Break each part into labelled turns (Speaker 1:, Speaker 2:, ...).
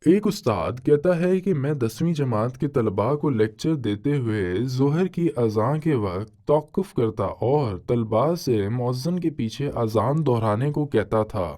Speaker 1: ایک استاد کہتا ہے کہ میں 10ویں جماعت کے طلباء کو لیکچر دیتے ہوئے ظہر کی اذان کے وقت توقف کرتا اور طلباء سے مؤذن کے پیچھے اذان دہرانے کو کہتا تھا۔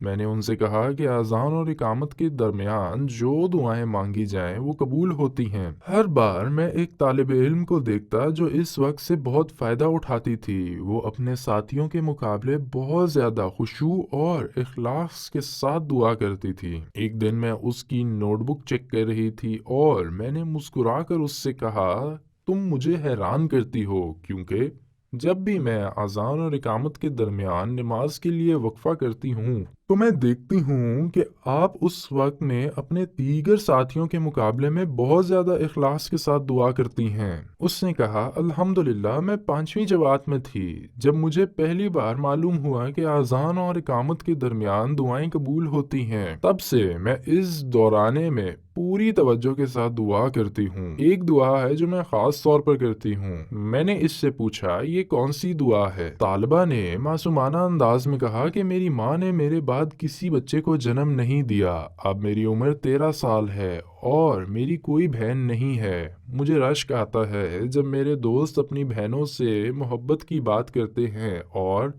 Speaker 1: میں نے ان سے کہا کہ اذان اور اقامت کے درمیان جو دعائیں مانگی جائیں وہ قبول ہوتی ہیں۔ ہر بار میں ایک طالب علم کو دیکھتا جو اس وقت سے بہت فائدہ اٹھاتی تھی۔ وہ اپنے ساتھیوں کے مقابلے بہت زیادہ خشوع اور اخلاص کے ساتھ دعا کرتی تھی۔ ایک دن میں اس کی نوٹ بک چیک کر رہی تھی اور میں نے مسکرا کر اس سے کہا، تم مجھے حیران کرتی ہو، کیونکہ جب بھی میں اذان اور اقامت کے درمیان نماز کے لیے وقفہ کرتی ہوں تو میں دیکھتی ہوں کہ آپ اس وقت میں اپنے دیگر ساتھیوں کے مقابلے میں بہت زیادہ اخلاص کے ساتھ دعا کرتی ہیں۔ اس نے کہا، الحمدللہ میں 5ویں جماعت میں تھی جب مجھے پہلی بار معلوم ہوا کہ اذان اور اقامت کے درمیان دعائیں قبول ہوتی ہیں۔ تب سے میں اس دورانے میں پوری توجہ کے ساتھ دعا کرتی ہوں۔ ایک دعا ہے جو میں خاص طور پر کرتی ہوں۔ میں نے اس سے پوچھا، یہ کون سی دعا ہے؟ طالبہ نے معصومانہ انداز میں کہا کہ میری ماں نے میرے بعد کسی بچے کو جنم نہیں دیا۔ اب میری عمر 13 سال ہے اور میری کوئی بہن نہیں ہے۔ مجھے رشک آتا ہے جب میرے دوست اپنی بہنوں سے محبت کی بات کرتے ہیں اور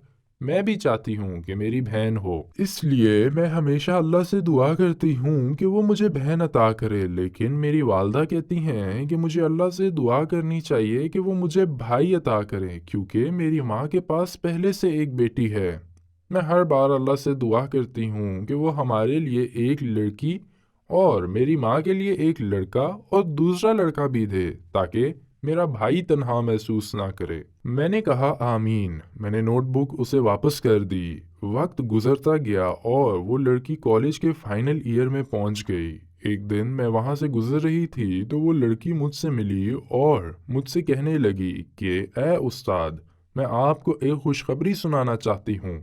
Speaker 1: میں بھی چاہتی ہوں کہ میری بہن ہو۔ اس لیے میں ہمیشہ اللہ سے دعا کرتی ہوں کہ وہ مجھے بہن عطا کرے، لیکن میری والدہ کہتی ہیں کہ مجھے اللہ سے دعا کرنی چاہیے کہ وہ مجھے بھائی عطا کرے، کیونکہ میری ماں کے پاس پہلے سے ایک بیٹی ہے۔ میں ہر بار اللہ سے دعا کرتی ہوں کہ وہ ہمارے لیے ایک لڑکی اور میری ماں کے لیے ایک لڑکا اور دوسرا لڑکا بھی دے تاکہ میرا بھائی تنہا محسوس نہ کرے۔ میں نے کہا آمین۔ میں نے نوٹ بک اسے واپس کر دی۔ وقت گزرتا گیا اور وہ لڑکی کالج کے فائنل ایئر میں پہنچ گئی۔ ایک دن میں وہاں سے گزر رہی تھی تو وہ لڑکی مجھ سے ملی اور مجھ سے کہنے لگی کہ اے استاد، میں آپ کو ایک خوشخبری سنانا چاہتی ہوں۔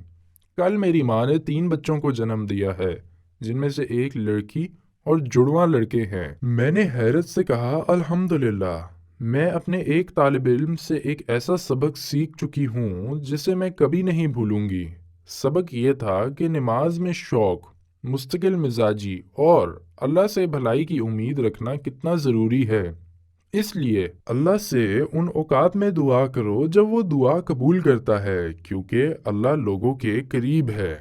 Speaker 1: کل میری ماں نے 3 بچوں کو جنم دیا ہے، جن میں سے ایک لڑکی اور جڑواں لڑکے ہیں۔ میں نے حیرت سے کہا، الحمدللہ۔ میں اپنے ایک طالب علم سے ایک ایسا سبق سیکھ چکی ہوں جسے میں کبھی نہیں بھولوں گی۔ سبق یہ تھا کہ نماز میں شوق، مستقل مزاجی اور اللہ سے بھلائی کی امید رکھنا کتنا ضروری ہے۔ اس لیے اللہ سے ان اوقات میں دعا کرو جب وہ دعا قبول کرتا ہے، کیونکہ اللہ لوگوں کے قریب ہے۔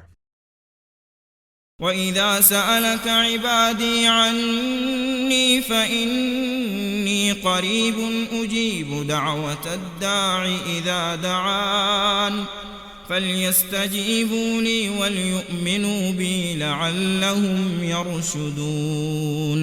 Speaker 2: وَإِذَا سَأَلَكَ عِبَادِي عَنِّي فَإِنِّي قَرِيبٌ أُجِيبُ دَعْوَةَ الدَّاعِ إِذَا دَعَانِ فَلْيَسْتَجِيبُوا لِي وَلْيُؤْمِنُوا بِي لَعَلَّهُمْ يَرْشُدُونَ۔